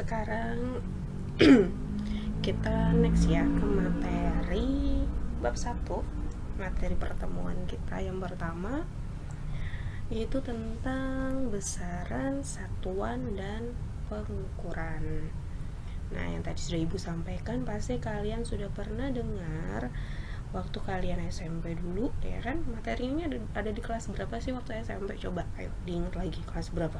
Sekarang kita next ya ke materi bab 1, materi pertemuan kita yang pertama, yaitu tentang besaran, satuan, dan pengukuran. Nah, yang tadi sudah Ibu sampaikan pasti kalian sudah pernah dengar waktu kalian SMP dulu, ya kan? Materi ini ada di kelas berapa sih waktu SMP? Coba ayo diingat lagi, kelas berapa?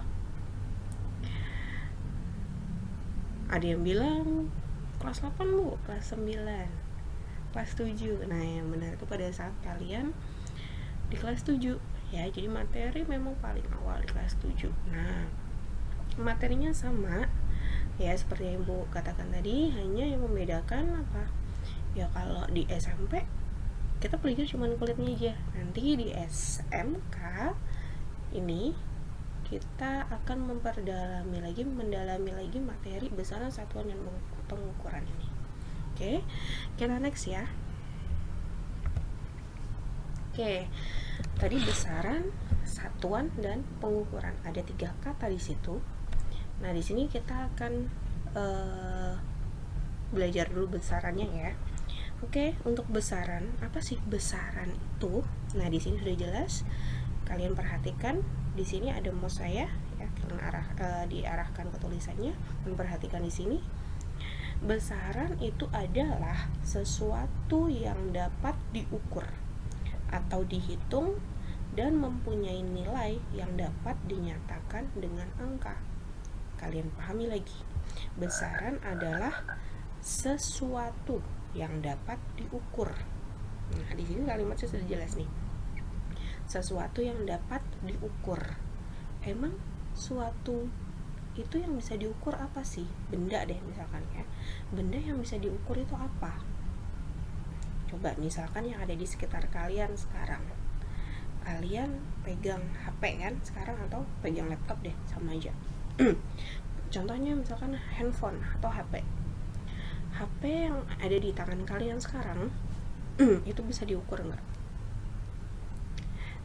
Ada yang bilang kelas 8 bu, kelas 9, kelas 7. Nah yang benar itu pada saat kalian di kelas 7 ya, jadi materi memang paling awal di kelas 7. Nah materinya sama ya seperti yang Ibu katakan tadi, hanya yang membedakan apa ya, kalau di SMP kita belajar cuma kulitnya aja, nanti di SMK ini kita akan mendalami lagi materi besaran, satuan, dan pengukuran ini. Oke, kita next ya. Oke, tadi besaran, satuan, dan pengukuran, ada 3 kata di situ. Nah di sini kita akan belajar dulu besarannya ya. Oke, untuk besaran, apa sih besaran itu? Nah di sini sudah jelas. Kalian perhatikan di sini ada mouse saya ya, diarahkan ke tulisannya. Memperhatikan di sini, besaran itu adalah sesuatu yang dapat diukur atau dihitung dan mempunyai nilai yang dapat dinyatakan dengan angka. Kalian pahami lagi, besaran adalah sesuatu yang dapat diukur. Nah di sini kalimatnya sudah jelas nih, sesuatu yang dapat diukur. Emang suatu itu yang bisa diukur apa sih? Benda deh misalkan ya, benda yang bisa diukur itu apa? Coba misalkan yang ada di sekitar kalian sekarang, kalian pegang HP kan sekarang, atau pegang laptop deh, sama aja. Contohnya misalkan handphone atau HP yang ada di tangan kalian sekarang itu bisa diukur nggak?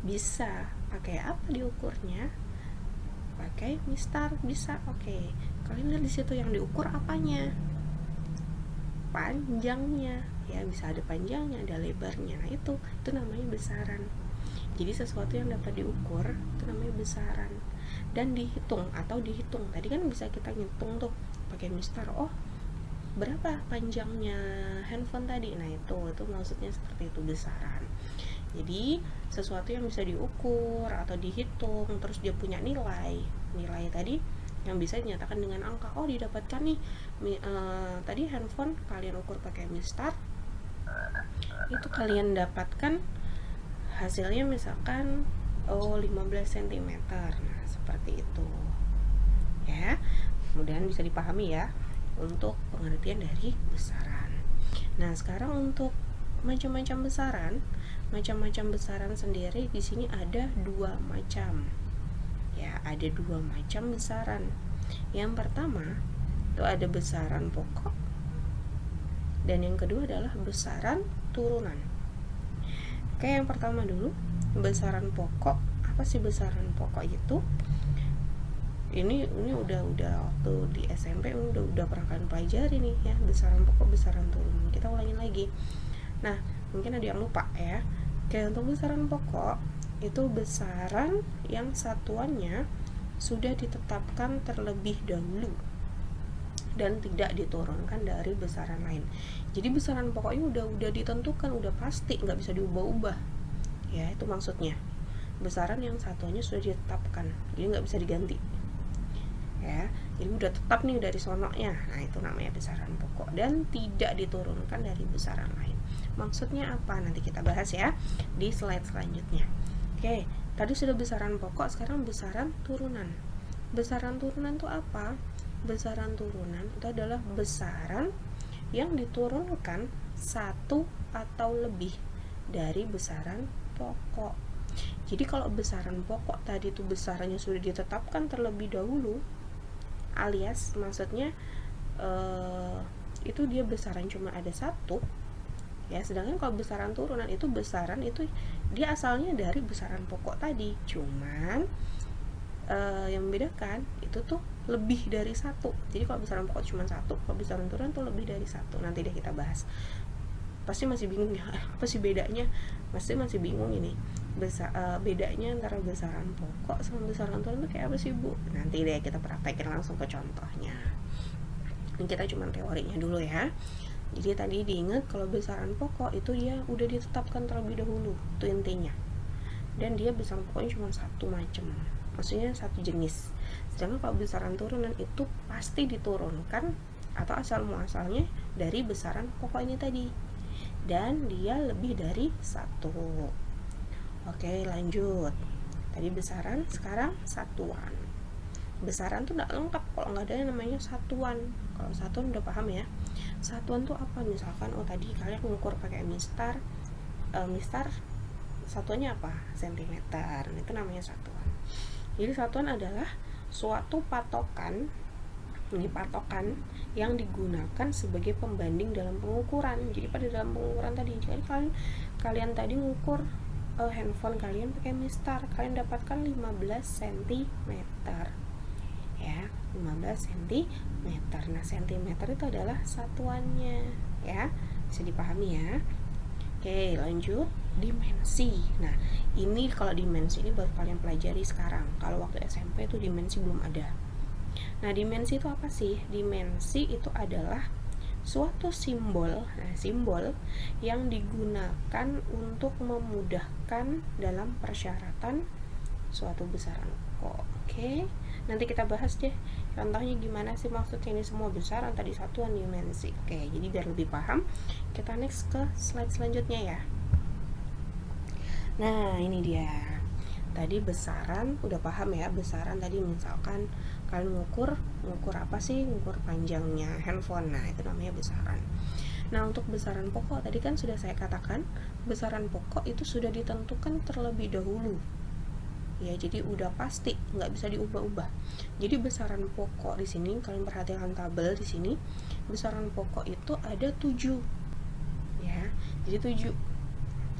Bisa. Pakai apa diukurnya? Pakai mistar, bisa. Oke, kalian lihat di situ yang diukur apanya? Panjangnya ya, bisa ada panjangnya, ada lebarnya. Nah itu namanya besaran. Jadi sesuatu yang dapat diukur itu namanya besaran. Dan dihitung tadi kan bisa kita ngitung tuh pakai mistar. Oh berapa panjangnya handphone tadi? Nah itu maksudnya seperti itu, besaran. Jadi sesuatu yang bisa diukur atau dihitung, terus dia punya nilai tadi yang bisa dinyatakan dengan angka. Oh didapatkan nih tadi handphone kalian ukur pakai mistar, itu kalian dapatkan hasilnya misalkan 15 cm. Nah seperti itu ya, kemudian bisa dipahami ya untuk pengertian dari besaran. Nah sekarang untuk macam-macam besaran sendiri di sini ada 2 macam ya, ada 2 macam besaran. Yang pertama itu ada besaran pokok, dan yang kedua adalah besaran turunan. Oke, yang pertama dulu besaran pokok. Apa sih besaran pokok itu? Ini udah waktu di SMP udah pernah kalian pelajari nih ya, besaran pokok, besaran turunan. Kita ulangin lagi. Nah mungkin ada yang lupa ya. Kayak untuk besaran pokok itu besaran yang satuannya sudah ditetapkan terlebih dahulu dan tidak diturunkan dari besaran lain. Jadi besaran pokoknya udah ditentukan, udah pasti, nggak bisa diubah-ubah ya, itu maksudnya. Besaran yang satuannya sudah ditetapkan, jadi nggak bisa diganti ya, jadi udah tetap nih dari sononya. Nah itu namanya besaran pokok dan tidak diturunkan dari besaran lain. Maksudnya apa? Nanti kita bahas ya di slide selanjutnya. Oke, tadi sudah besaran pokok, sekarang besaran turunan. Besaran turunan itu apa? Besaran turunan itu adalah besaran yang diturunkan satu atau lebih dari besaran pokok. Jadi kalau besaran pokok tadi itu besarannya sudah ditetapkan terlebih dahulu, alias maksudnya itu dia besaran cuma ada satu ya, sedangkan kalau besaran turunan itu besaran itu dia asalnya dari besaran pokok tadi, cuman yang membedakan itu tuh lebih dari satu. Jadi kalau besaran pokok cuma satu, kalau besaran turunan tuh lebih dari satu. Nanti deh kita bahas. Pasti masih bingung ya, apa sih bedanya? Masih bingung ini. Bedanya antara besaran pokok sama besaran turunan tuh kayak apa sih, Bu? Nanti deh kita praktekin langsung ke contohnya. Ini kita cuma teorinya dulu ya. Jadi tadi diingat kalau besaran pokok itu dia udah ditetapkan terlebih dahulu, itu intinya. Dan dia besaran pokoknya cuma satu macam, maksudnya satu jenis. Sedangkan kalau besaran turunan itu pasti diturunkan atau asal muasalnya dari besaran pokok ini tadi, dan dia lebih dari satu. Oke, lanjut. Tadi besaran, sekarang satuan. Besaran tuh nggak lengkap kalau nggak ada yang namanya satuan. Kalau satuan udah paham ya. Satuan tuh apa? Misalkan tadi kalian mengukur pakai mistar, satuannya apa? Sentimeter. Itu namanya satuan. Jadi satuan adalah suatu patokan, ini patokan yang digunakan sebagai pembanding dalam pengukuran. Jadi pada dalam pengukuran tadi, jadi kalian tadi mengukur handphone kalian pakai mistar, kalian dapatkan 15 cm ya, 15 cm. Nah, sentimeter itu adalah satuannya ya, bisa dipahami ya. Oke, lanjut. Dimensi. Nah, ini kalau dimensi ini baru kalian pelajari sekarang. Kalau waktu SMP itu dimensi belum ada. Nah, dimensi itu apa sih? Dimensi itu adalah suatu simbol, simbol yang digunakan untuk memudahkan dalam persyaratan suatu besaran pokok. Oke, nanti kita bahas deh contohnya gimana sih maksudnya ini semua besaran tadi satuan dimensi. Oke, jadi biar lebih paham, kita next ke slide selanjutnya ya. Nah, ini dia. Tadi besaran udah paham ya. Besaran tadi misalkan kalian ngukur apa sih? Ngukur panjangnya handphone. Nah, itu namanya besaran. Nah, untuk besaran pokok tadi kan sudah saya katakan, besaran pokok itu sudah ditentukan terlebih dahulu. Ya, jadi udah pasti, nggak bisa diubah-ubah. Jadi besaran pokok di sini kalian perhatikan tabel di sini, besaran pokok itu ada 7. Ya, jadi 7.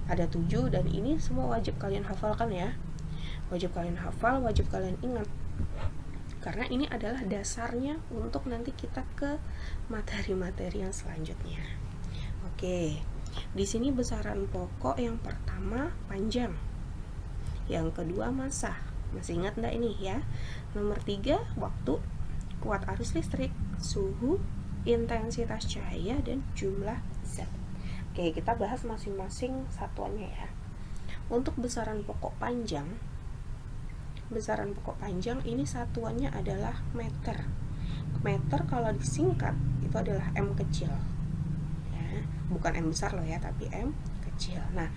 Ada 7 dan ini semua wajib kalian hafalkan ya. Wajib kalian hafal, wajib kalian ingat. Karena ini adalah dasarnya untuk nanti kita ke materi-materi yang selanjutnya. Oke. Di sini besaran pokok yang pertama panjang. Yang kedua massa. Masih ingat enggak ini ya? Nomor 3 waktu, kuat arus listrik, suhu, intensitas cahaya dan jumlah zat. Oke, kita bahas masing-masing satuannya ya. Untuk besaran pokok panjang ini satuannya adalah meter. Meter kalau disingkat itu adalah M kecil. Ya, bukan M besar loh ya, tapi M kecil. Nah,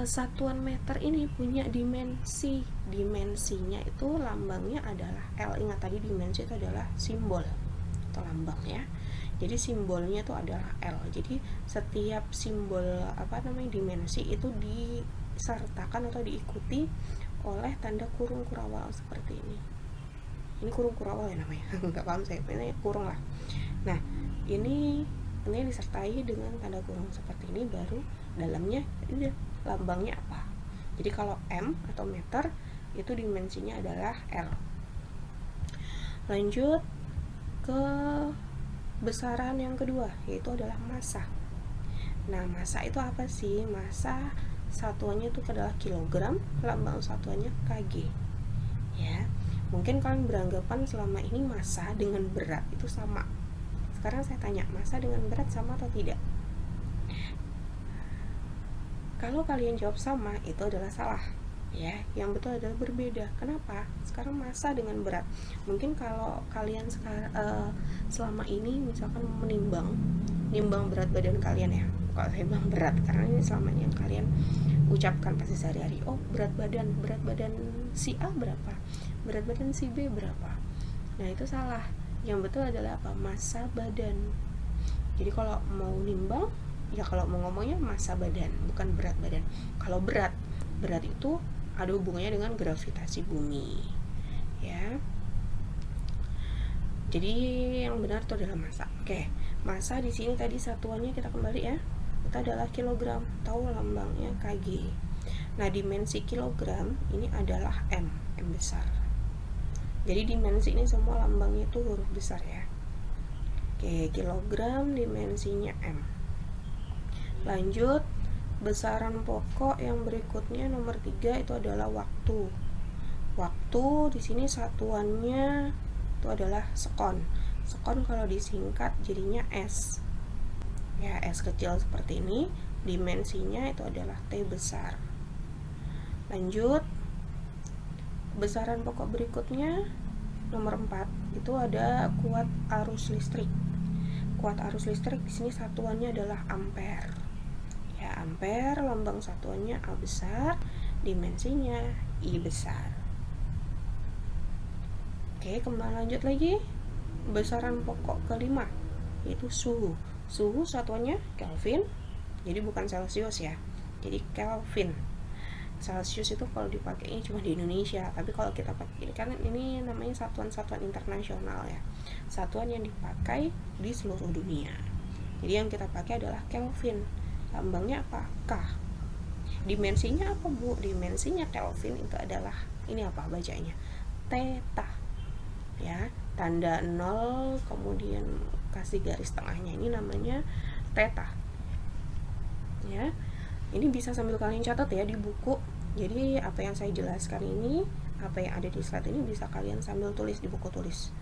satuan meter ini punya dimensi. Dimensinya itu lambangnya adalah L. Ingat tadi dimensi itu adalah simbol atau lambang ya. Jadi simbolnya itu adalah L. Jadi setiap simbol dimensi itu disertakan atau diikuti oleh tanda kurung kurawal seperti ini. Ini kurung kurawal ya namanya. Enggak paham saya, ini kurung lah. Nah, ini disertai dengan tanda kurung seperti ini, baru dalamnya ini lambangnya apa. Jadi kalau M atau meter itu dimensinya adalah L. Lanjut ke besaran yang kedua, yaitu adalah massa. Nah, massa itu apa sih? Massa satuannya itu adalah kilogram, lambang satuannya kg. Ya, mungkin kalian beranggapan selama ini massa dengan berat itu sama. Sekarang saya tanya, massa dengan berat sama atau tidak? Kalau kalian jawab sama, itu adalah salah. Ya, yang betul adalah berbeda. Kenapa? Sekarang massa dengan berat. Mungkin kalau kalian selama ini misalkan menimbang berat badan kalian ya. Kalau saya bilang berat karena ini selama yang kalian ucapkan pasti sehari-hari. Oh, berat badan si A berapa? Berat badan si B berapa? Nah, itu salah. Yang betul adalah apa? Massa badan. Jadi kalau mau nimbang, ya kalau mau ngomongnya massa badan, bukan berat badan. Kalau berat itu ada hubungannya dengan gravitasi bumi. Ya. Jadi yang benar itu adalah massa. Oke, massa di sini tadi satuannya kita kembali ya. Itu adalah kilogram, tahu lambangnya kg. Nah, dimensi kilogram ini adalah M. M besar. Jadi dimensi ini semua lambangnya itu huruf besar ya. Oke, kilogram dimensinya M. Lanjut, besaran pokok yang berikutnya nomor 3 itu adalah waktu. Waktu di sini satuannya itu adalah sekon. Sekon kalau disingkat jadinya S. Ya, S kecil seperti ini, dimensinya itu adalah T besar. Lanjut, besaran pokok berikutnya nomor 4 itu ada kuat arus listrik. Kuat arus listrik di sini satuannya adalah ampere. Ya, ampere lambang satuannya A besar, dimensinya I besar. Oke, kembali lanjut lagi. Besaran pokok kelima yaitu suhu. Suhu satuannya Kelvin, jadi bukan Celsius ya, jadi Kelvin. Celsius itu kalau dipakainya cuma di Indonesia, tapi kalau kita pakai kan ini namanya satuan-satuan internasional ya, satuan yang dipakai di seluruh dunia. Jadi yang kita pakai adalah Kelvin. Lambangnya apa? K. Dimensinya apa, Bu? Dimensinya Kelvin itu adalah ini apa bacanya? Theta. Ya, tanda 0 kemudian kasih garis tengahnya, ini namanya theta. Ya, ini bisa sambil kalian catat ya di buku. Jadi apa yang saya jelaskan ini, apa yang ada di slide ini bisa kalian sambil tulis di buku tulis.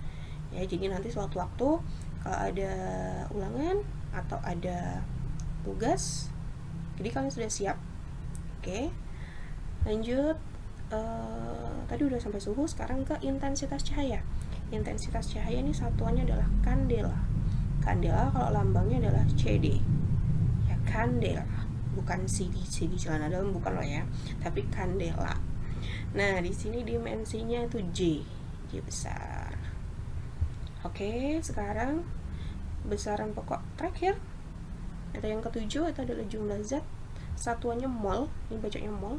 Ya, jadi nanti suatu waktu kalau ada ulangan atau ada tugas, jadi kalian sudah siap. Oke, lanjut. Tadi udah sampai suhu, sekarang ke intensitas cahaya. Intensitas cahaya ini satuannya adalah kandela. Kandela kalau lambangnya adalah CD. Ya, kandela, bukan CD celana dalam, bukan loh ya, tapi kandela. Nah, di sini dimensinya itu J besar. Oke, sekarang besaran pokok terakhir atau yang ketujuh itu adalah jumlah zat. Satuannya mol, ini bacanya mol.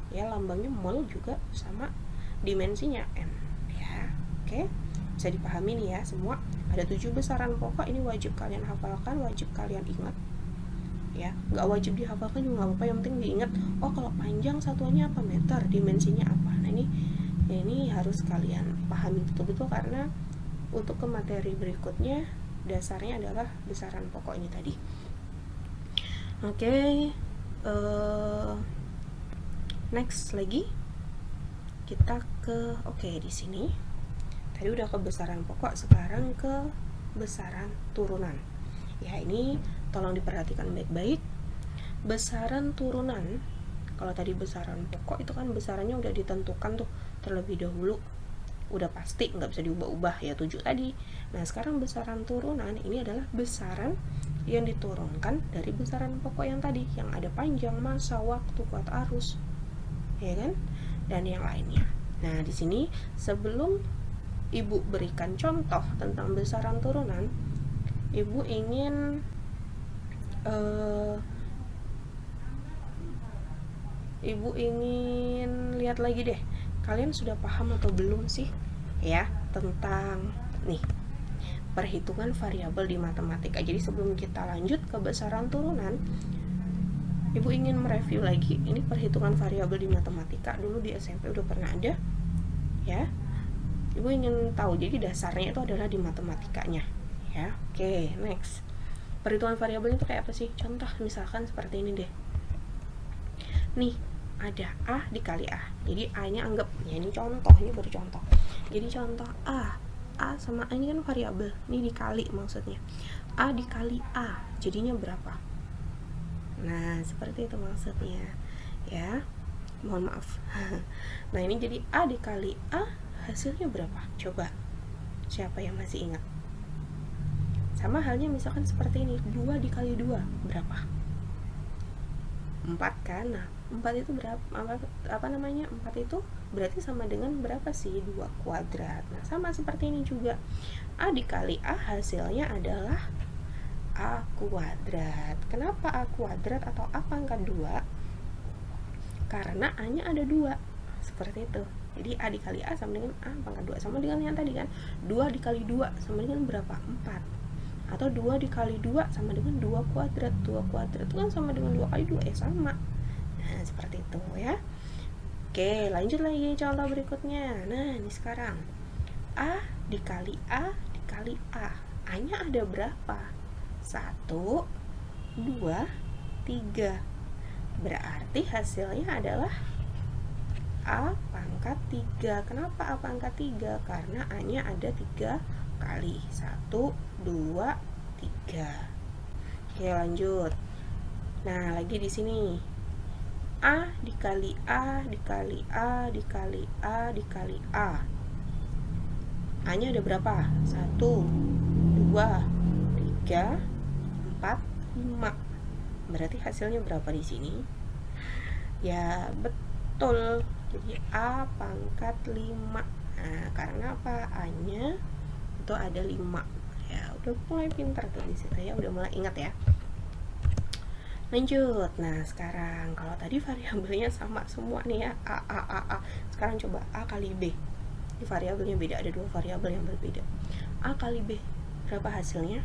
Ya, lambangnya mol juga sama, dimensinya M ya. Oke, bisa dipahami nih ya semua. Ada 7 besaran pokok, ini wajib kalian hafalkan, wajib kalian ingat ya. Nggak wajib dihafalkan juga nggak apa-apa, yang penting diingat. Oh, kalau panjang satuannya apa, meter, dimensinya apa. Nah, ini harus kalian pahami betul-betul, karena untuk ke materi berikutnya dasarnya adalah besaran pokok ini tadi. Oke, next lagi kita ke di sini tadi udah ke besaran pokok, sekarang ke besaran turunan. Ya, ini tolong diperhatikan baik-baik. Besaran turunan, kalau tadi besaran pokok itu kan besarannya udah ditentukan tuh terlebih dahulu, udah pasti nggak bisa diubah-ubah ya, 7 tadi. Nah, sekarang besaran turunan ini adalah besaran yang diturunkan dari besaran pokok yang tadi, yang ada panjang, massa, waktu, kuat arus, ya kan, dan yang lainnya. Nah, di sini sebelum Ibu berikan contoh tentang besaran turunan, Ibu ingin lihat lagi deh, kalian sudah paham atau belum sih ya tentang nih perhitungan variabel di matematika. Jadi sebelum kita lanjut ke besaran turunan, Ibu ingin mereview lagi ini perhitungan variabel di matematika. Dulu di SMP udah pernah ada ya. Ibu ingin tahu, jadi dasarnya itu adalah di matematikanya ya. Oke, next. Perhitungan variabel itu kayak apa sih? Contoh misalkan seperti ini deh. Nih, ada A dikali A. Jadi A-nya anggap, ya ini contoh, ini baru contoh. Jadi contoh A sama A ini kan variabel. Ini dikali maksudnya. A dikali A, jadinya berapa? Nah, seperti itu maksudnya. Ya, mohon maaf. Nah, ini jadi A dikali A, hasilnya berapa? Coba, siapa yang masih ingat? Sama halnya misalkan seperti ini, 2 dikali 2, berapa? 4 kan? Nah, 4 itu berapa? 4 itu berarti sama dengan berapa sih? 2 kuadrat. Nah, sama seperti ini juga. A dikali A hasilnya adalah A kuadrat. Kenapa A kuadrat atau A pangkat 2? Karena A-nya ada 2. Seperti itu. Jadi A dikali A sama dengan A pangkat 2. Sama dengan yang tadi kan, 2 dikali 2 sama dengan berapa? 4. Atau 2 dikali 2 sama dengan 2 kuadrat. 2 kuadrat itu kan sama dengan 2 kali 2, sama. Nah, seperti itu ya. Oke, lanjut lagi contoh berikutnya. Nah, ini sekarang A dikali A dikali A. A-nya ada berapa? 1, 2, 3. Berarti hasilnya adalah A pangkat 3. Kenapa A pangkat 3? Karena A-nya ada 3 kali. 1, 2, 3. Oke, lanjut. Nah, lagi di sini. A dikali A dikali A dikali A dikali A. A-nya ada berapa? 1, 2, 3, 4, 5. Berarti hasilnya berapa di sini? Ya, betul. Jadi A pangkat 5. Nah, karena apa? A-nya itu ada 5. Ya, udah mulai pintar tuh di situ ya, udah mulai ingat ya. Lanjut. Nah, sekarang kalau tadi variabelnya sama semua nih ya, A. Sekarang coba A kali B. Ini variabelnya beda, ada 2 variabel yang berbeda. A kali B, berapa hasilnya?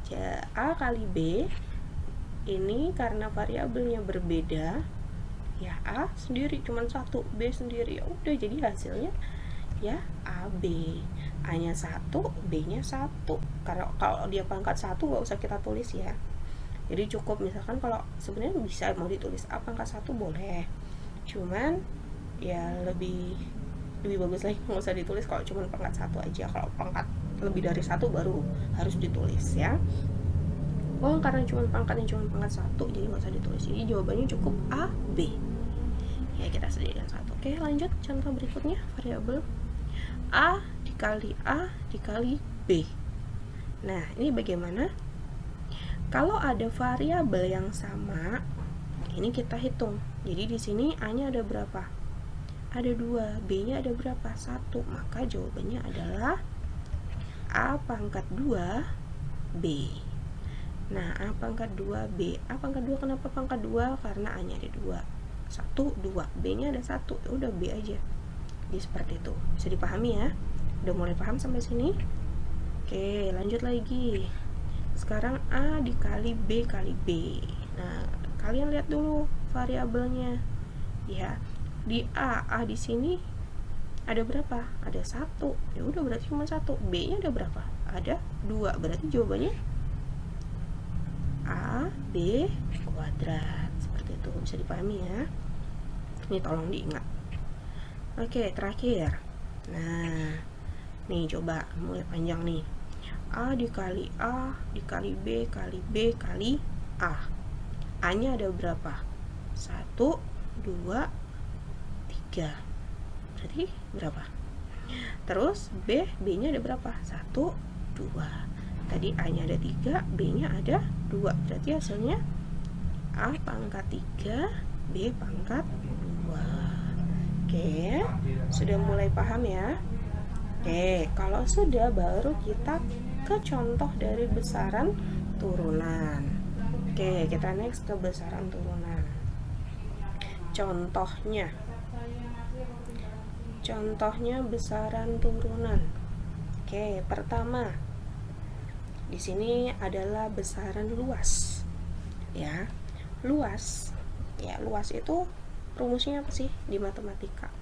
Ya, A kali B ini karena variabelnya berbeda, ya A sendiri cuma 1, B sendiri. Ya udah, jadi hasilnya ya AB. A-nya 1, B-nya 1. Karena kalau dia pangkat 1 nggak usah kita tulis ya. Jadi cukup misalkan kalau sebenarnya bisa mau ditulis A pangkat 1 boleh. Cuman ya lebih bagus lagi nggak usah ditulis kalau cuma pangkat 1 aja. Kalau pangkat lebih dari 1 baru harus ditulis ya. Oh, karena cuma pangkatnya cuma pangkat 1 jadi nggak usah ditulis. Jadi jawabannya cukup A, B. Ya, kita sediakan 1. Oke, lanjut contoh berikutnya. Variabel A dikali B. Nah, ini bagaimana? Kalau ada variabel yang sama, ini kita hitung. Jadi di sini A-nya ada berapa? Ada 2, B-nya ada berapa? 1. Maka jawabannya adalah A pangkat 2 B. Nah, A pangkat 2 B. A pangkat 2 kenapa pangkat 2? Karena A-nya ada 2. 1, 2. B-nya ada 1. Ya udah, B aja. Jadi seperti itu. Bisa dipahami ya? Udah mulai paham sampai sini? Oke, lanjut lagi. Sekarang A dikali B kali B. Nah, kalian lihat dulu variabelnya. Ya, di A di sini ada berapa? Ada 1. Ya udah, berarti cuma 1. B-nya ada berapa? Ada 2. Berarti jawabannya A B kuadrat. Seperti itu. Bisa dipahami ya? Ini tolong diingat. Oke, terakhir. Nah, nih coba mulai panjang nih. A dikali B kali B kali A. A-nya ada berapa? 1, 2, 3. Berarti berapa? Terus B-nya ada berapa? 1, 2. Tadi A-nya ada 3, B-nya ada 2. Berarti hasilnya A pangkat 3, B pangkat 2. Oke, sudah mulai paham ya? Oke, kalau sudah baru kita ke contoh dari besaran turunan. Oke, kita next ke besaran turunan. Contohnya besaran turunan. Oke, pertama di sini adalah besaran luas. Ya, luas. Ya, luas itu rumusnya apa sih di matematika?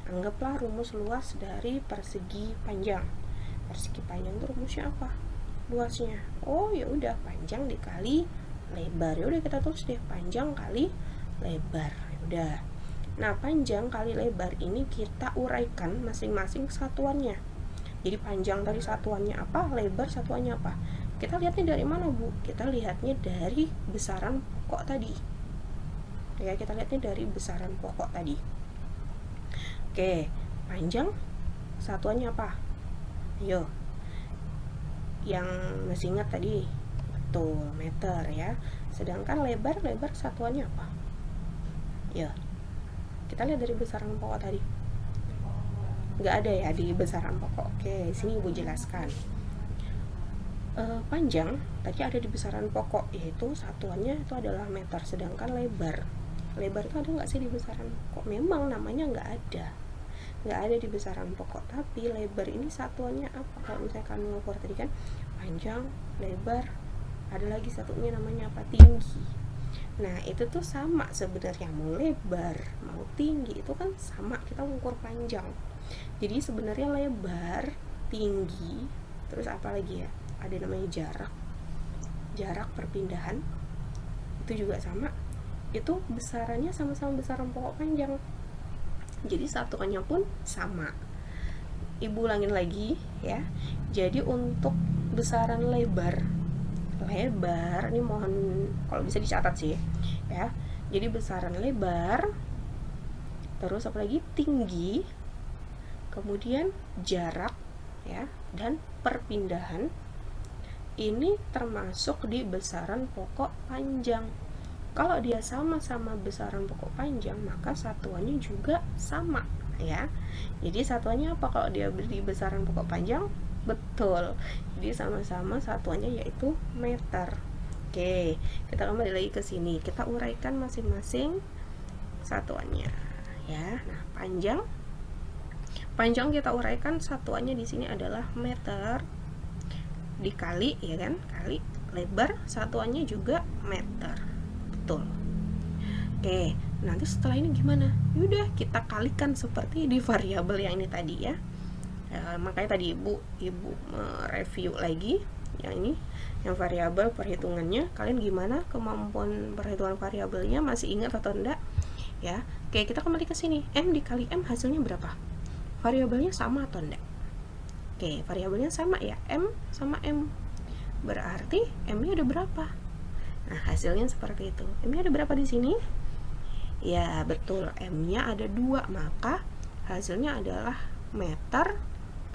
Anggaplah rumus luas dari persegi panjang. Persegi panjang itu rumusnya apa? Luasnya. Oh, ya udah, panjang dikali lebar. Ya udah, kita tulis deh panjang kali lebar. Ya udah. Nah, panjang kali lebar ini kita uraikan masing-masing satuannya. Jadi panjang tadi satuannya apa? Lebar satuannya apa? Kita lihatnya dari mana, Bu? Kita lihatnya dari besaran pokok tadi. Ya, kita lihatnya dari besaran pokok tadi. Oke, panjang satuannya apa? Ayo, yang masih ingat tadi? Betul, meter ya. Sedangkan lebar satuannya apa? Ya, kita lihat dari besaran pokok tadi. Nggak ada ya di besaran pokok. Oke, sini Ibu jelaskan. Panjang tadi ada di besaran pokok, yaitu satuannya itu adalah meter. Sedangkan lebar itu ada nggak sih di besaran pokok? Memang namanya nggak ada di besaran pokok, tapi lebar ini satuannya apa? Kalau misalnya kami ngukur tadi kan panjang, lebar, ada lagi satunya namanya apa? Tinggi. Nah, itu tuh sama sebenarnya, mau lebar, mau tinggi, itu kan sama, kita ukur panjang. Jadi sebenarnya lebar, tinggi, terus apa lagi ya? Ada namanya jarak perpindahan, itu juga sama. Itu besarannya sama-sama besaran pokok panjang. Jadi satuannya pun sama. Ibu ulangin lagi ya. Jadi untuk besaran lebar ini mohon kalau bisa dicatat sih ya. Jadi besaran lebar, terus apalagi tinggi, kemudian jarak ya, dan perpindahan ini termasuk di besaran pokok panjang. Kalau dia sama-sama besaran pokok panjang, maka satuannya juga sama ya. Jadi satuannya apa kalau dia di besaran pokok panjang? Betul, jadi sama-sama satuannya yaitu meter. Oke, kita kembali lagi ke sini, kita uraikan masing-masing satuannya ya. Nah, panjang kita uraikan satuannya di sini adalah meter dikali ya kan, kali lebar, satuannya juga meter. Betul. Oke, nanti setelah ini gimana? Yaudah, kita kalikan seperti di variabel yang ini tadi ya. Makanya tadi ibu mereview lagi yang ini, yang variabel perhitungannya. Kalian gimana kemampuan perhitungan variabelnya, masih ingat atau enggak ya? Oke, kita kembali ke sini. M dikali M hasilnya berapa? Variabelnya sama atau enggak? Oke, variabelnya sama ya, M sama M, berarti M nya ada berapa? Nah, hasilnya seperti itu. M nya ada berapa di sini? Ya betul, M nya ada 2, maka hasilnya adalah meter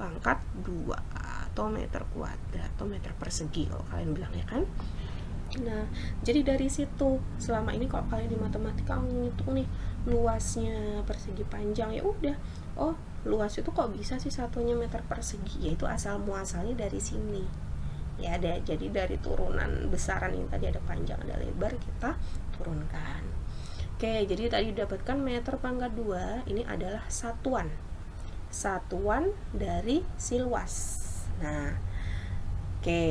pangkat 2 atau meter kuadrat atau meter persegi kalau kalian bilang ya kan. Nah, jadi dari situ selama ini kalau kalian di matematika ngitung nih luasnya persegi panjang, ya udah, oh luas itu kok bisa sih satunya meter persegi, yaitu asal muasalnya dari sini ya. Jadi dari turunan besaran ini tadi ada panjang ada lebar, kita turunkan. Oke, jadi tadi didapatkan meter pangkat 2 ini adalah satuan dari si luas. Nah, oke,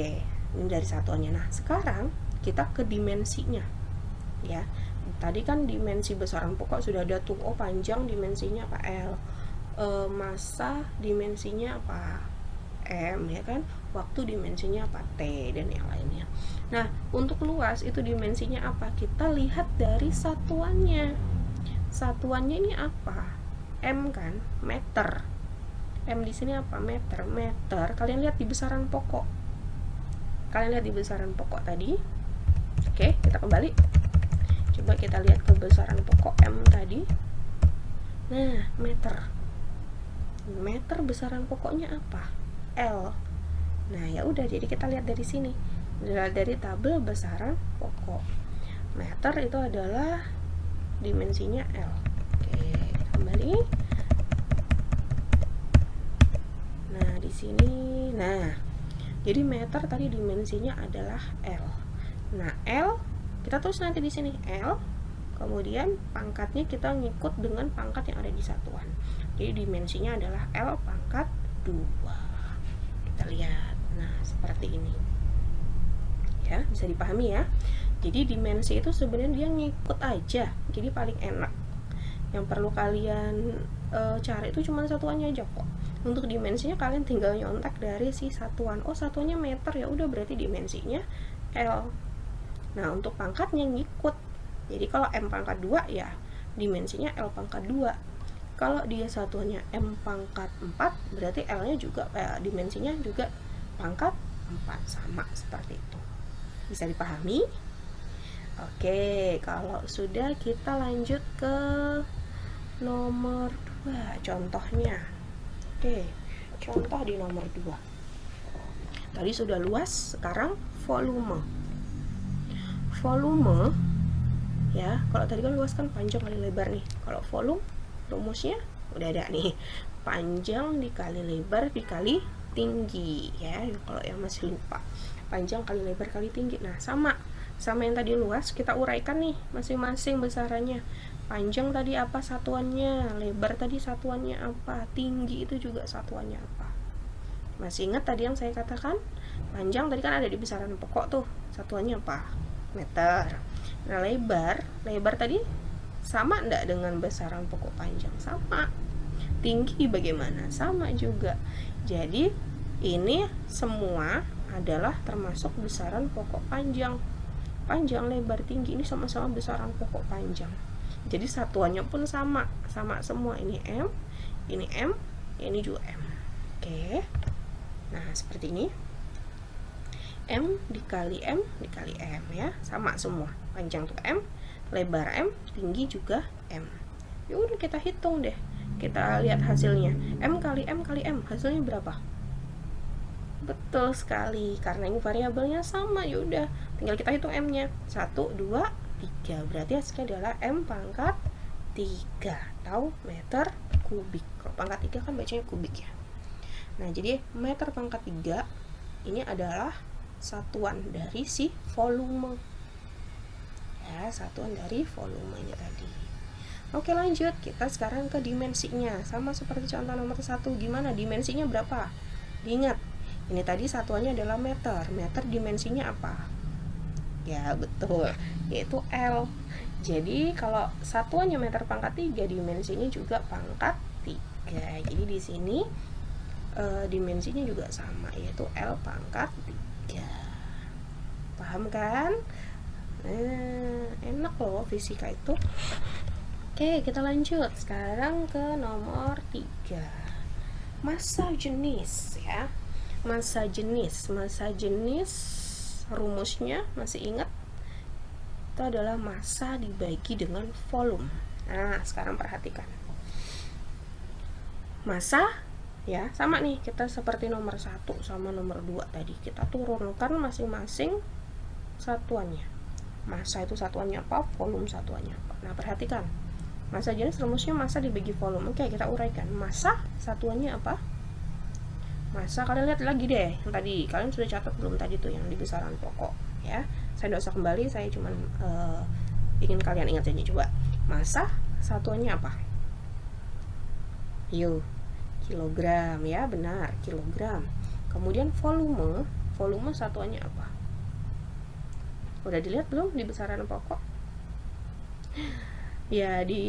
ini dari satuannya. Nah, sekarang kita ke dimensinya ya. Tadi kan dimensi besaran pokok sudah ada tuh. Oh, panjang dimensinya apa? L. Masa dimensinya apa? M ya kan. Waktu dimensinya apa? T, dan yang lainnya. Nah, untuk luas itu dimensinya apa? Kita lihat dari satuannya. Satuannya ini apa? M kan, meter. M di sini apa? Meter. Kalian lihat di besaran pokok. Tadi. Oke, kita kembali. Coba kita lihat ke besaran pokok M tadi. Nah, meter besaran pokoknya apa? L. Nah, ya udah, jadi kita lihat dari sini. Dari tabel besaran pokok. Meter itu adalah dimensinya L. Oke, kembali. Nah, di sini. Nah, jadi meter tadi dimensinya adalah L. Nah, L kita tulis nanti di sini L. Kemudian pangkatnya kita ngikut dengan pangkat yang ada di satuan. Jadi dimensinya adalah L pangkat 2. Kita lihat. Nah, seperti ini. Ya, bisa dipahami ya. Jadi dimensi itu sebenarnya dia ngikut aja. Jadi paling enak. Yang perlu kalian cari itu cuma satuannya aja kok. Untuk dimensinya kalian tinggal nyontek dari si satuan. Oh, satuannya meter, ya udah berarti dimensinya L. Nah, untuk pangkatnya ngikut. Jadi kalau M pangkat 2 ya dimensinya L pangkat 2. Kalau dia satuannya M pangkat 4, berarti L-nya juga dimensinya juga pangkat 4, sama seperti itu. Bisa dipahami? Oke, kalau sudah kita lanjut ke nomor 2 contohnya. Oke, contoh di nomor 2. Tadi sudah luas, sekarang volume ya. Kalau tadi kan luas kan panjang kali lebar nih. Kalau volume rumusnya udah ada nih, panjang dikali lebar dikali tinggi ya. Kalau yang masih lupa, panjang kali lebar kali tinggi. Nah, sama yang tadi luas, kita uraikan nih masing-masing besarannya. Panjang tadi apa satuannya, lebar tadi satuannya apa, tinggi itu juga satuannya apa. Masih ingat tadi yang saya katakan? Panjang tadi kan ada di besaran pokok tuh, satuannya apa? Meter. Nah, lebar tadi sama enggak dengan besaran pokok panjang? Sama. Tinggi bagaimana? Sama juga. Jadi ini semua adalah termasuk besaran pokok panjang. Panjang, lebar, tinggi ini sama-sama besaran pokok panjang. Jadi satuannya pun sama semua. Ini M, ini juga M. Oke. Nah, seperti ini. M dikali M ya, sama semua. Panjang tuh M, lebar M, tinggi juga M. Ya udah, kita hitung deh. Kita lihat hasilnya. M kali M kali M, hasilnya berapa? Betul sekali, karena ini variabelnya sama. Ya udah, tinggal kita hitung M-nya. 1 2 3. Berarti hasilnya adalah M pangkat 3 atau meter kubik. Kalau pangkat 3 kan bacanya kubik ya. Nah, jadi meter pangkat 3 ini adalah satuan dari si volume. Ya, satuan dari volumenya tadi. Oke, lanjut. Kita sekarang ke dimensinya. Sama seperti contoh nomor 1. Gimana? Dimensinya berapa? Diingat, ini tadi satuannya adalah meter. Meter dimensinya apa? Ya, betul. Yaitu L. Jadi, kalau satuannya meter pangkat 3, dimensinya juga pangkat 3. Jadi, di sini dimensinya juga sama, yaitu L pangkat 3. Paham kan? Enak loh fisika itu. Oke, kita lanjut sekarang ke nomor 3. Massa jenis ya. Massa jenis rumusnya masih ingat? Itu adalah massa dibagi dengan volume. Nah, sekarang perhatikan. Massa ya, sama nih, kita seperti nomor 1 sama nomor 2 tadi. Kita turunkan masing-masing satuannya. Massa itu satuannya apa? Volume satuannya apa? Nah, perhatikan. Massa jenis rumusnya massa dibagi volume. Oke, kita uraikan. Massa satuannya apa? Massa, kalian lihat lagi deh yang tadi. Kalian sudah catat belum tadi tuh yang di besaran pokok ya? Saya tidak usah kembali, saya cuma ingin kalian ingat saja. Coba. Massa satuannya apa? Yuk, kilogram ya, benar, kilogram. Kemudian volume satuannya apa? Udah dilihat belum di besaran pokok? Ya, di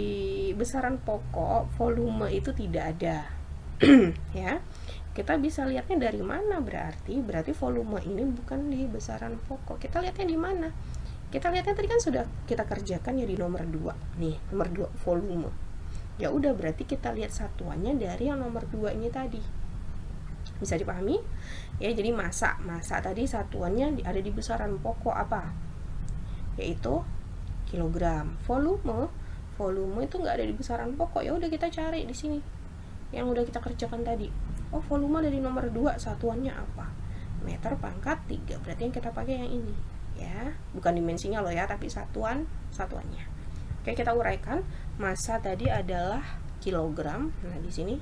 besaran pokok volume itu tidak ada. Ya, kita bisa lihatnya dari mana? Berarti volume ini bukan di besaran pokok. Kita lihatnya di mana? Kita lihatnya tadi kan sudah kita kerjakan ya di nomor 2. Nih, nomor 2 volume. Ya udah, berarti kita lihat satuannya dari yang nomor 2 ini tadi. Bisa dipahami? Ya, jadi massa tadi satuannya ada di besaran pokok apa? Yaitu kilogram. Volume itu nggak ada di besaran pokok. Ya udah, kita cari di sini yang udah kita kerjakan tadi. Oh, volume dari nomor 2 satuannya apa? Meter pangkat 3. Berarti yang kita pakai yang ini ya, bukan dimensinya loh ya, tapi satuannya. Oke, kita uraikan. Massa tadi adalah kilogram. Nah, di sini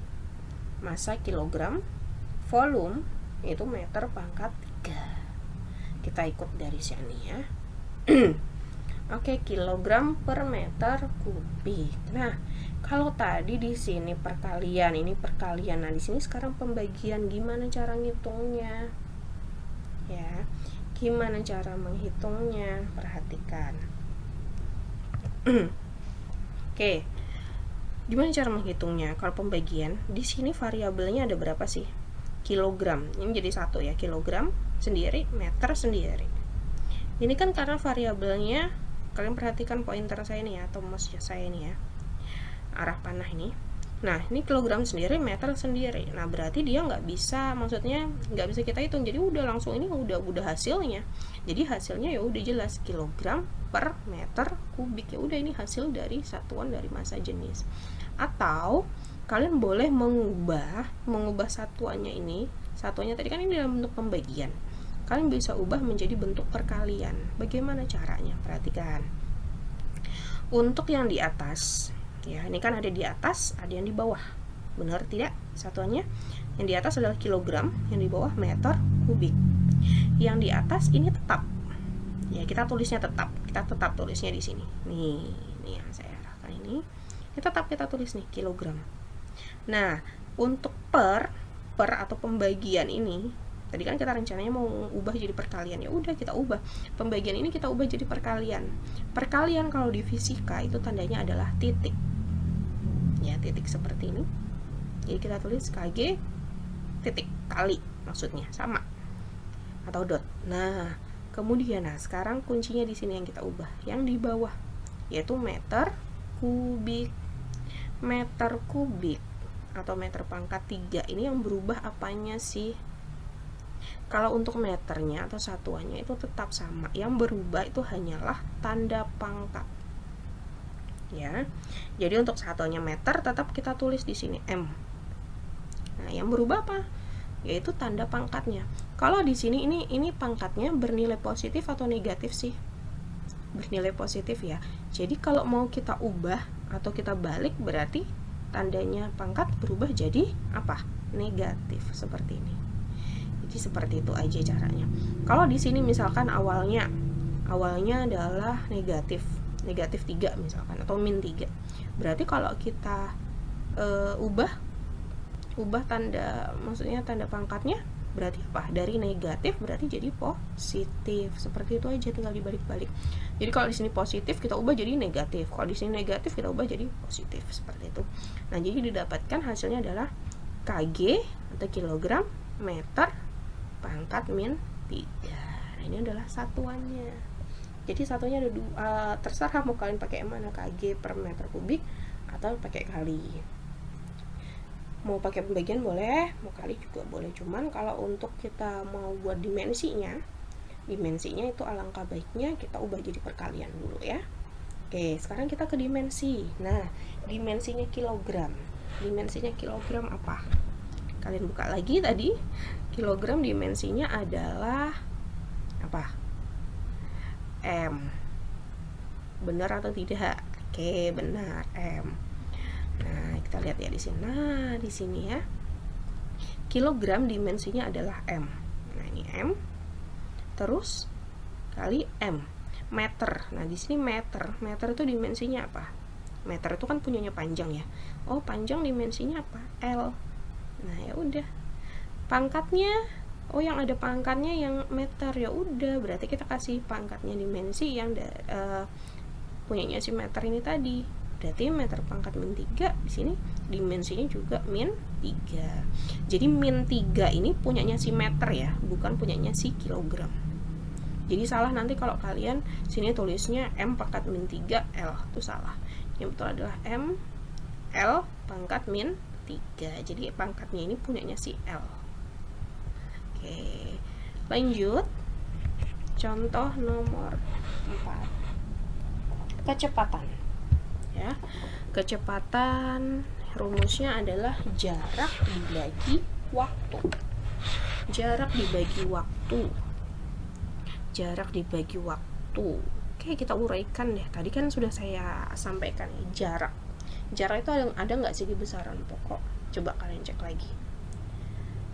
massa kilogram, volume itu meter pangkat 3. Kita ikut garisnya nih ya. Oke, kilogram per meter kubik. Nah, kalau tadi di sini perkalian, ini perkalian. Nah, di sini sekarang pembagian. Gimana cara ngitungnya? Ya, gimana cara menghitungnya? Perhatikan. Oke. Gimana cara menghitungnya? Kalau pembagian, di sini variabelnya ada berapa sih? Kilogram. Ini jadi satu ya, kilogram sendiri, meter sendiri. Ini kan karena variabelnya, kalian perhatikan pointer saya ini ya, atau mouse saya ini ya, arah panah ini. Nah, ini kilogram sendiri, meter sendiri. Nah, berarti dia nggak bisa, maksudnya nggak bisa kita hitung. Jadi udah langsung ini udah hasilnya. Jadi hasilnya ya udah jelas kilogram per meter kubik. Ya udah, ini hasil dari satuan dari massa jenis. Atau kalian boleh mengubah satuannya ini. Satuannya tadi kan ini dalam bentuk pembagian. Kalian bisa ubah menjadi bentuk perkalian. Bagaimana caranya? Perhatikan. Untuk yang di atas, ya, ini kan ada di atas, ada yang di bawah. Benar tidak satuannya? Yang di atas adalah kilogram, yang di bawah meter kubik. Yang di atas ini tetap. Ya, kita tulisnya tetap. Kita tetap tulisnya di sini. Nih yang saya arahkan ini. Ini tetap kita tulis nih, kilogram. Nah, untuk per atau pembagian ini, Tadi kan kita rencananya mau ubah jadi perkalian, ya udah kita ubah. Pembagian ini kita ubah jadi perkalian. Perkalian kalau di fisika itu tandanya adalah titik. Ya, titik seperti ini. Jadi kita tulis KG titik kali, maksudnya sama atau dot. Nah, kemudian sekarang kuncinya di sini yang kita ubah, yang di bawah, yaitu meter kubik. Meter kubik atau meter pangkat 3 ini yang berubah apanya sih? Kalau untuk meternya atau satuannya itu tetap sama, yang berubah itu hanyalah tanda pangkat. Ya, jadi untuk satuannya meter tetap kita tulis di sini M. Nah, yang berubah apa? Yaitu tanda pangkatnya. Kalau di sini ini pangkatnya bernilai positif atau negatif sih? Bernilai positif ya. Jadi kalau mau kita ubah atau kita balik, berarti tandanya pangkat berubah jadi apa? Negatif, seperti ini. Jadi seperti itu aja caranya. Kalau di sini misalkan awalnya adalah negatif 3 misalkan, atau min 3. Berarti kalau kita ubah tanda, maksudnya tanda pangkatnya, berarti apa? Dari negatif berarti jadi positif. Seperti itu aja, tinggal dibalik-balik. Jadi kalau di sini positif kita ubah jadi negatif, kalau di sini negatif kita ubah jadi positif, seperti itu. Nah, jadi didapatkan hasilnya adalah kg atau kilogram meter pangkat min 3. Nah, ini adalah satuannya. Jadi satunya ada terserah mau kalian pakai mana, kg per meter kubik atau pakai kali. Mau pakai pembagian boleh, mau kali juga boleh. Cuman kalau untuk kita mau buat dimensinya itu alangkah baiknya kita ubah jadi perkalian dulu ya. Oke, sekarang kita ke dimensi. Nah, dimensinya kilogram. Dimensinya kilogram apa? Kalian buka lagi tadi. Kilogram dimensinya adalah apa? M. Benar atau tidak? Oke, benar, M. Nah, kita lihat ya di sini. Nah, di sini ya. Kilogram dimensinya adalah M. Nah, ini M. Terus kali M. Meter. Nah, di sini meter. Meter itu dimensinya apa? Meter itu kan punyanya panjang ya. Oh, panjang dimensinya apa? L. Nah, ya udah. Pangkatnya, oh yang ada pangkatnya yang meter, ya udah, berarti kita kasih pangkatnya dimensi yang punyanya si meter ini tadi. Berarti meter pangkat min 3, di sini dimensinya juga min 3. Jadi min 3 ini punyanya si meter ya, bukan punyanya si kilogram. Jadi salah nanti kalau kalian sini tulisnya M pangkat min 3 L, itu salah. Yang betul adalah M L pangkat min 3. Jadi pangkatnya ini punyanya si L. Oke, lanjut. Contoh nomor 4. Kecepatan. Ya. Kecepatan rumusnya adalah jarak dibagi waktu. Jarak dibagi waktu. Jarak dibagi waktu. Oke, kita uraikan deh. Tadi kan sudah saya sampaikan ya, jarak. Jarak itu ada nggak sih di besaran pokok? Coba kalian cek lagi.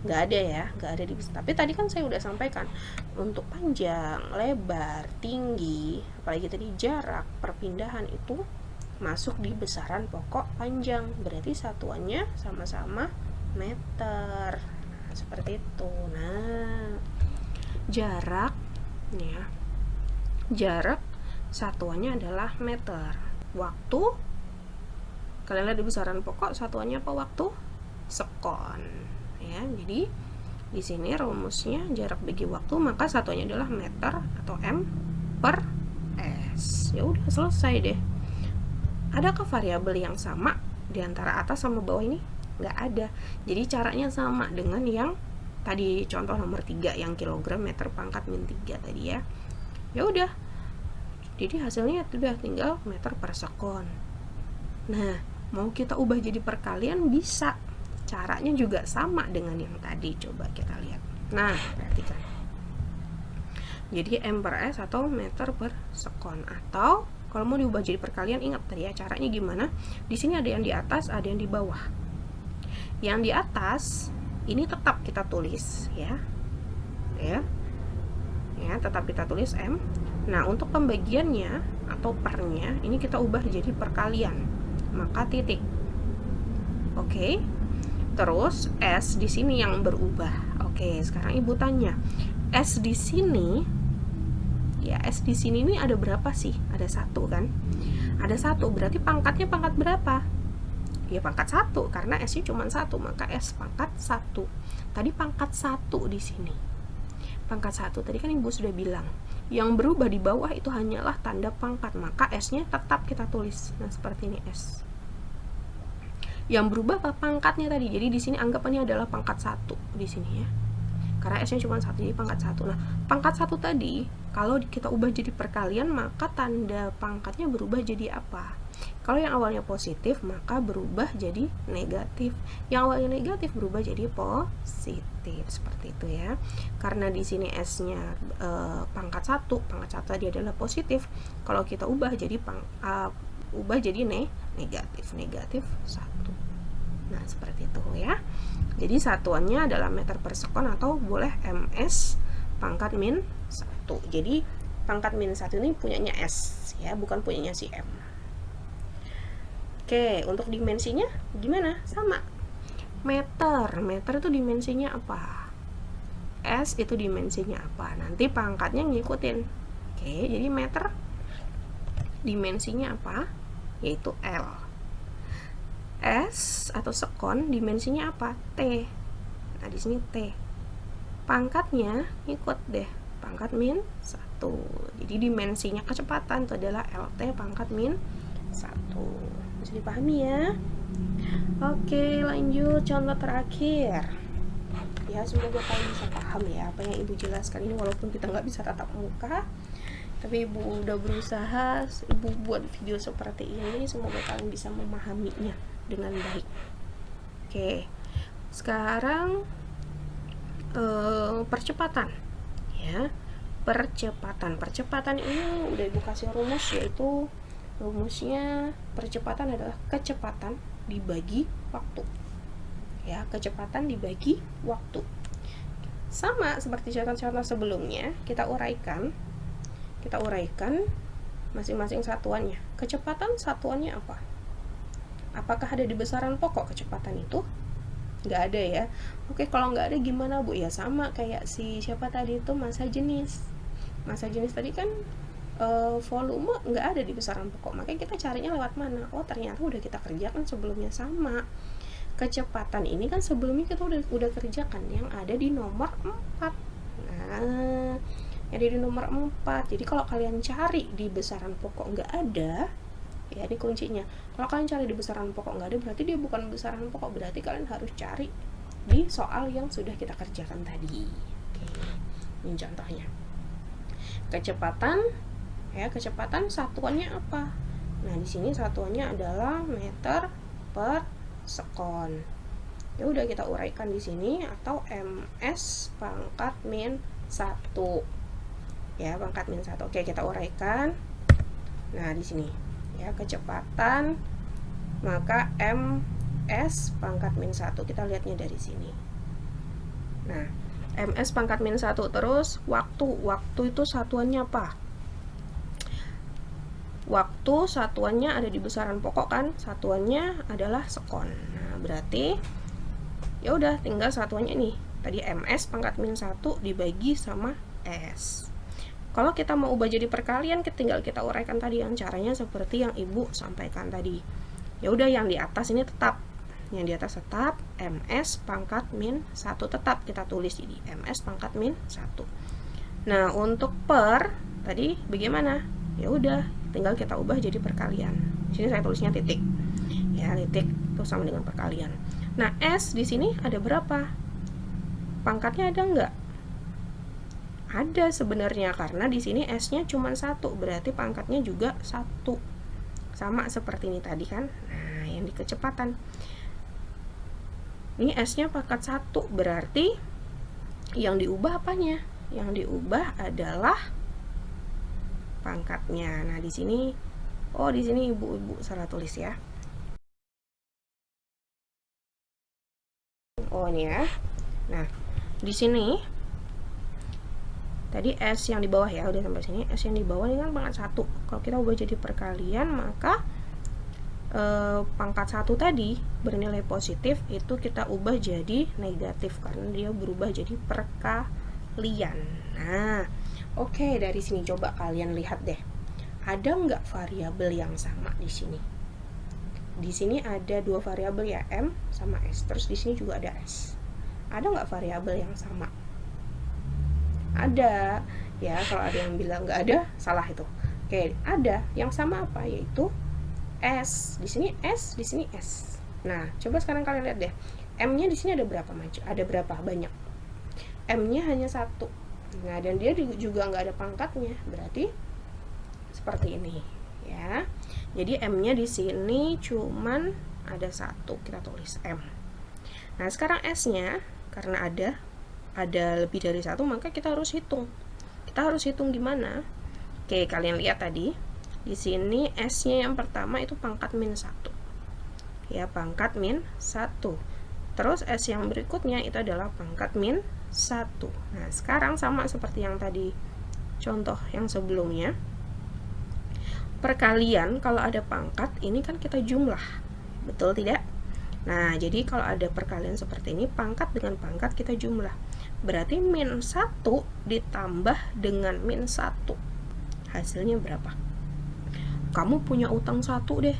Nggak ada ya, nggak ada di besaran. Tapi tadi kan saya udah sampaikan untuk panjang, lebar, tinggi, apalagi tadi jarak, perpindahan itu masuk di besaran pokok panjang. Berarti satuannya sama-sama meter. Nah, seperti itu. Nah, jarak ya. Jarak satuannya adalah meter. Waktu, kalian lihat di besaran pokok satuannya apa waktu? Sekon. Ya, jadi di sini rumusnya jarak bagi waktu, maka satuannya adalah meter atau M per S. Ya udah, selesai deh. Adakah variabel yang sama di antara atas sama bawah ini? Nggak ada. Jadi caranya sama dengan yang tadi contoh nomor 3 yang kilogram meter pangkat min 3 tadi ya. Ya udah. Jadi hasilnya sudah tinggal meter per sekon. Nah, mau kita ubah jadi perkalian bisa. Caranya juga sama dengan yang tadi. Coba kita lihat. Nah, perhatikan. Jadi M per S atau meter per sekon. Atau kalau mau diubah jadi perkalian, ingat tadi ya caranya gimana. Di sini ada yang di atas, ada yang di bawah. Yang di atas ini tetap kita tulis ya. Ya, tetap kita tulis M. Nah, untuk pembagiannya atau pernya ini kita ubah jadi perkalian. Maka titik. Oke. Terus S di sini yang berubah. Oke, sekarang Ibu tanya, S di sini, ya S di sini ini ada berapa sih? Ada 1 kan? Ada 1, berarti pangkatnya pangkat berapa? Ya pangkat 1, karena S-nya cuma 1, maka S pangkat 1. Tadi pangkat 1 di sini. Pangkat 1, tadi kan Ibu sudah bilang, yang berubah di bawah itu hanyalah tanda pangkat, maka S-nya tetap kita tulis. Nah, seperti ini S. Yang berubah apa pangkatnya tadi? Jadi di sini anggap ini adalah pangkat 1 di sini ya. Karena S-nya cuma 1, jadi pangkat 1. Nah, pangkat 1 tadi, kalau kita ubah jadi perkalian, maka tanda pangkatnya berubah jadi apa? Kalau yang awalnya positif, maka berubah jadi negatif. Yang awalnya negatif berubah jadi positif. Seperti itu ya. Karena di sini S-nya pangkat 1 tadi adalah positif. Kalau kita ubah jadi negatif 1. Nah, seperti itu ya. Jadi satuannya adalah meter per sekon atau boleh ms pangkat min 1. Jadi pangkat min 1 ini punyanya S ya, bukan punyanya si M. Oke, untuk dimensinya gimana? Sama. Meter itu dimensinya apa? S itu dimensinya apa? Nanti pangkatnya ngikutin. Oke, jadi meter dimensinya apa? Yaitu L. S atau sekon dimensinya apa? T. Nah, di sini T. Pangkatnya ikut deh, pangkat min 1. Jadi dimensinya kecepatan itu adalah LT pangkat min 1. Bisa dipahami ya? Oke, lanjut contoh terakhir. Ya, semoga kalian bisa paham ya apa yang Ibu jelaskan ini, walaupun kita nggak bisa tatap muka, tapi Ibu udah berusaha, Ibu buat video seperti ini, semoga kalian bisa memahaminya dengan baik. Oke, sekarang percepatan ya. Percepatan ini udah Ibu kasih rumus, yaitu rumusnya percepatan adalah kecepatan dibagi waktu ya, kecepatan dibagi waktu. Sama seperti contoh-contoh sebelumnya, kita uraikan masing-masing satuannya. Kecepatan satuannya apa? Apakah ada di besaran pokok kecepatan itu? Nggak ada ya. Oke, kalau nggak ada gimana Bu? Ya sama kayak si siapa tadi itu, massa jenis. Massa jenis tadi kan volume nggak ada di besaran pokok, makanya kita carinya lewat mana? Oh, ternyata udah kita kerjakan sebelumnya. Sama kecepatan ini kan sebelumnya kita udah kerjakan yang ada di nomor 4. Nah, yang ada di nomor 4. Jadi kalau kalian cari di besaran pokok nggak ada, ya ini kuncinya. Kalau kalian cari di besaran pokok nggak ada, berarti dia bukan besaran pokok, berarti kalian harus cari di soal yang sudah kita kerjakan tadi. Oke, ini contohnya. Kecepatan ya, kecepatan satuannya apa? Nah, di sini satuannya adalah meter per sekon. Ya udah kita uraikan di sini, atau ms pangkat min 1. Ya, pangkat min 1. Oke, kita uraikan. Nah, di sini ya, kecepatan maka ms pangkat min 1. Kita lihatnya dari sini. Nah, ms pangkat min 1. Terus waktu itu satuannya apa? Waktu satuannya ada di besaran pokok kan, satuannya adalah sekon. Nah, berarti ya udah tinggal satuannya nih. Tadi ms pangkat min 1 dibagi sama s. Kalau kita mau ubah jadi perkalian, tinggal kita uraikan tadi yang caranya seperti yang Ibu sampaikan tadi. Ya udah, yang di atas ini tetap. Yang di atas tetap ms pangkat min 1 tetap kita tulis, jadi ms pangkat min 1. Nah, untuk per tadi bagaimana? Ya udah, tinggal kita ubah jadi perkalian. Di sini saya tulisnya titik. Ya, titik itu sama dengan perkalian. Nah, S di sini ada berapa? Pangkatnya ada nggak? Ada sebenarnya, karena di sini S-nya cuma 1, berarti pangkatnya juga 1. Sama seperti ini tadi kan. Nah, yang di kecepatan. Ini S-nya pangkat 1, berarti yang diubah apanya? Yang diubah adalah pangkatnya. Nah, di sini di sini ibu salah tulis ya. Oh, ini ya. Nah, di sini tadi S yang di bawah ya, udah sampai sini. S yang di bawah ini kan pangkat 1. Kalau kita ubah jadi perkalian, maka pangkat 1 tadi bernilai positif itu kita ubah jadi negatif karena dia berubah jadi perkalian. Nah, oke, dari sini coba kalian lihat deh. Ada nggak variabel yang sama di sini? Di sini ada dua variabel ya, M sama S. Terus di sini juga ada S. Ada nggak variabel yang sama? Ada. Ya, kalau ada yang bilang nggak ada, salah itu. Oke, ada. Yang sama apa? Yaitu S. Di sini S, di sini S. Nah, coba sekarang kalian lihat deh. M-nya di sini ada berapa macam? Ada berapa banyak? M-nya hanya 1. Nah, dan dia juga nggak ada pangkatnya. Berarti seperti ini, ya. Jadi M-nya di sini cuman ada 1. Kita tulis M. Nah, sekarang S-nya karena ada lebih dari 1, maka kita harus hitung. Kita harus hitung gimana? Oke, kalian lihat tadi. Di sini S-nya yang pertama itu pangkat min 1. Ya, pangkat min 1. Terus S yang berikutnya itu adalah pangkat min 1. Nah, sekarang sama seperti yang tadi contoh yang sebelumnya. Perkalian kalau ada pangkat, ini kan kita jumlah. Betul tidak? Nah, jadi kalau ada perkalian seperti ini, pangkat dengan pangkat kita jumlah. Berarti min 1 ditambah dengan min 1. Hasilnya berapa? Kamu punya utang 1 deh.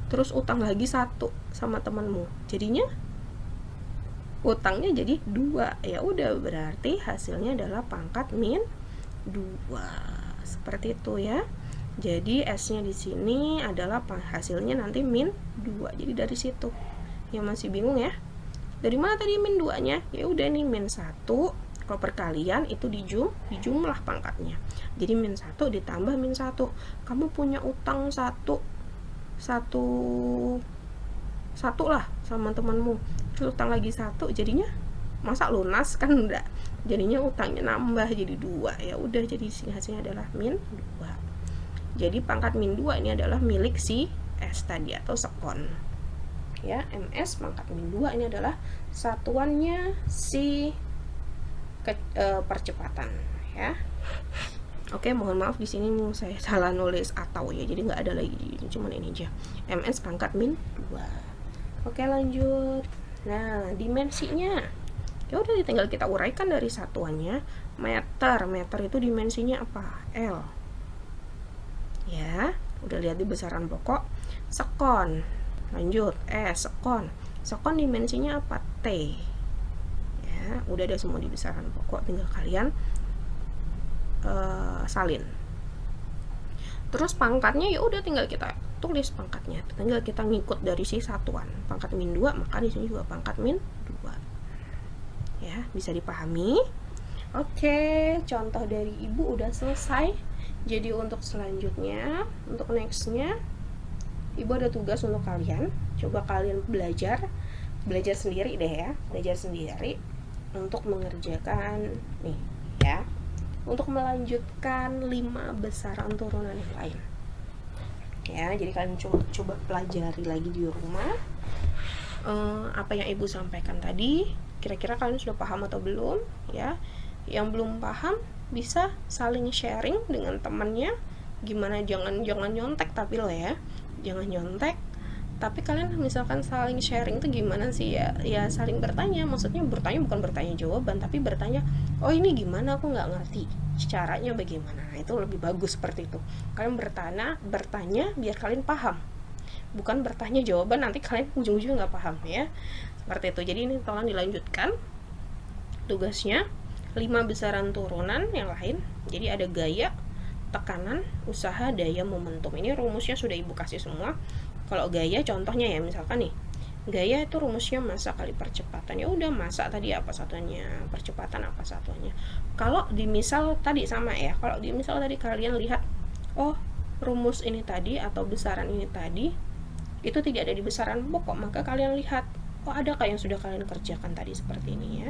Terus utang lagi 1 sama temanmu. Jadinya utangnya jadi 2. Ya udah, berarti hasilnya adalah pangkat min 2. Seperti itu ya. Jadi S-nya di sini adalah hasilnya nanti min 2. Jadi dari situ. Yang masih bingung ya? Dari mana tadi min 2-nya? Ya udah nih min 1. Kalau perkalian itu dijumlah pangkatnya. Jadi min 1 ditambah min 1. Kamu punya utang 1 lah sama temanmu. Terus utang lagi 1, jadinya masa lunas kan enggak. Jadinya utangnya nambah jadi 2. Ya udah, jadi hasilnya adalah min 2. Jadi pangkat min 2 ini adalah milik si S tadi atau sekon. Ya, MS pangkat min 2 ini adalah satuannya si percepatan ya. Oke, mohon maaf di sini saya salah nulis atau ya. Jadi nggak ada lagi, cuman ini aja. MS pangkat min 2. Oke, lanjut. Nah, dimensinya. Ya udah, tinggal kita uraikan dari satuannya. Meter itu dimensinya apa? L. Ya, udah lihat di besaran pokok. Sekon, lanjut, sekon dimensinya apa? T. Ya, udah ada semua di besaran pokok, tinggal kalian salin. Terus pangkatnya ya udah tinggal kita tulis pangkatnya, tinggal kita ngikut dari si satuan. Pangkat min 2, maka di sini juga pangkat min 2. Ya, bisa dipahami? Oke, contoh dari Ibu udah selesai. Jadi untuk selanjutnya, untuk nextnya, Ibu ada tugas untuk kalian. Coba kalian belajar sendiri deh ya, belajar sendiri untuk mengerjakan nih ya, untuk melanjutkan 5 besaran turunan yang lain. Ya, jadi kalian coba pelajari lagi di rumah apa yang Ibu sampaikan tadi. Kira-kira kalian sudah paham atau belum ya? Yang belum paham bisa saling sharing dengan temannya. Gimana, jangan nyontek tapi lo ya, jangan nyontek. Tapi kalian misalkan saling sharing itu gimana sih ya? Ya saling bertanya, maksudnya bertanya bukan bertanya jawaban, tapi bertanya, oh ini gimana, aku nggak ngerti, caranya bagaimana. Nah, itu lebih bagus seperti itu. Kalian bertanya biar kalian paham, bukan bertanya jawaban nanti kalian ujung-ujungnya nggak paham ya. Seperti itu. Jadi ini tolong dilanjutkan tugasnya. 5 besaran turunan yang lain. Jadi ada gaya, tekanan, usaha, daya, momentum. Ini rumusnya sudah Ibu kasih semua. Kalau gaya contohnya ya, misalkan nih, gaya itu rumusnya massa kali percepatan. Ya udah, massa tadi apa satuannya, percepatan apa satuannya. Kalau di misal tadi sama ya. Kalau di misal tadi kalian lihat, oh rumus ini tadi atau besaran ini tadi itu tidak ada di besaran pokok, maka kalian lihat, oh adakah yang sudah kalian kerjakan tadi seperti ini ya.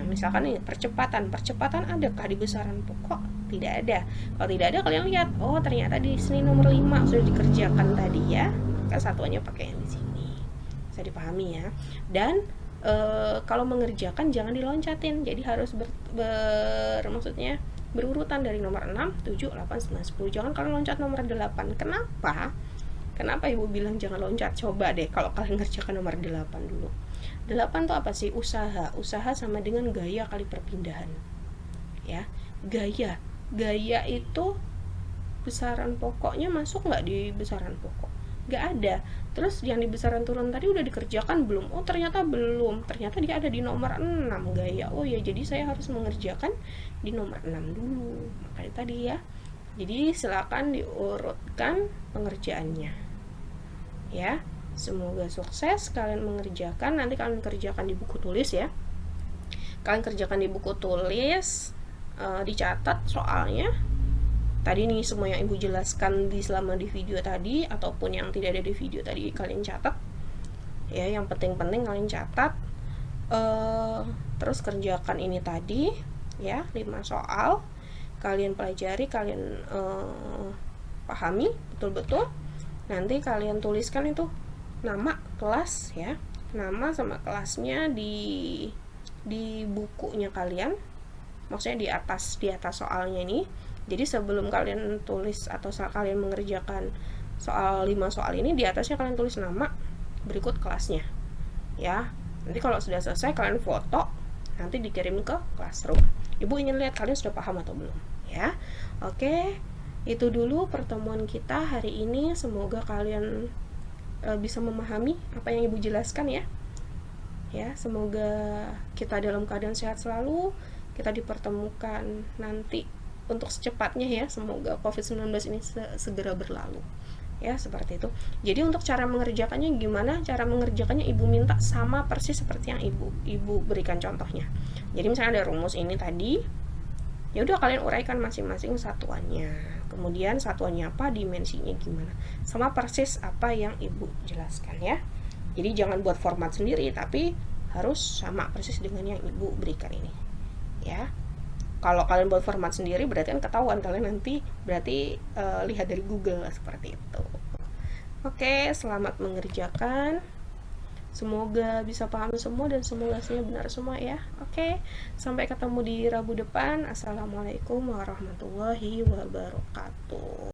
Misalkan ini percepatan adakah di besaran pokok? Tidak ada. Kalau tidak ada, kalian lihat, oh ternyata di sini nomor 5 sudah dikerjakan tadi ya. Kan satuannya pakai yang di sini. Bisa dipahami ya. Dan kalau mengerjakan jangan diloncatin. Jadi harus maksudnya berurutan dari nomor 6, 7, 8, 9, 10. Jangan kalian loncat nomor 8. Kenapa? Kenapa ibu bilang jangan loncat? Coba deh kalau kalian ngerjakan nomor 8 dulu. 8 tuh apa sih? Usaha. Usaha sama dengan gaya kali perpindahan. Ya, gaya. Gaya itu besaran pokoknya masuk nggak di besaran pokok? Nggak ada. Terus yang di besaran turun tadi udah dikerjakan belum? Oh ternyata belum. Ternyata dia ada di nomor 6 gaya. Oh ya, jadi saya harus mengerjakan di nomor 6 dulu. Makanya tadi ya. Jadi silakan diurutkan pengerjaannya. Ya, semoga sukses kalian mengerjakan. Nanti kalian kerjakan di buku tulis ya. Kalian kerjakan di buku tulis, dicatat soalnya. Tadi nih semua yang ibu jelaskan selama di video tadi ataupun yang tidak ada di video tadi kalian catat. Ya, yang penting-penting kalian catat. Terus kerjakan ini tadi ya, 5 soal. Kalian pelajari, kalian pahami betul-betul. Nanti kalian tuliskan itu nama kelas ya, nama sama kelasnya di bukunya kalian, maksudnya di atas soalnya ini. Jadi sebelum kalian tulis atau kalian mengerjakan soal 5 soal ini, di atasnya kalian tulis nama berikut kelasnya ya. Nanti kalau sudah selesai kalian foto, nanti dikirim ke classroom. Ibu ingin lihat kalian sudah paham atau belum ya. Oke, itu dulu pertemuan kita hari ini. Semoga kalian bisa memahami apa yang ibu jelaskan ya. Ya, semoga kita dalam keadaan sehat selalu. Kita dipertemukan nanti untuk secepatnya ya. Semoga COVID-19 ini segera berlalu. Ya, seperti itu. Jadi untuk cara mengerjakannya gimana? Cara mengerjakannya ibu minta sama persis seperti yang ibu berikan contohnya. Jadi misalnya ada rumus ini tadi, ya udah kalian uraikan masing-masing satuannya. Kemudian satuannya apa, dimensinya gimana, sama persis apa yang ibu jelaskan ya. Jadi jangan buat format sendiri, tapi harus sama persis dengan yang ibu berikan ini ya. Kalau kalian buat format sendiri berarti kan ketahuan kalian nanti, berarti lihat dari Google seperti itu. Oke, selamat mengerjakan. Semoga bisa paham semua dan semoga hasilnya benar semua ya. Oke, sampai ketemu di Rabu depan. Assalamualaikum warahmatullahi wabarakatuh.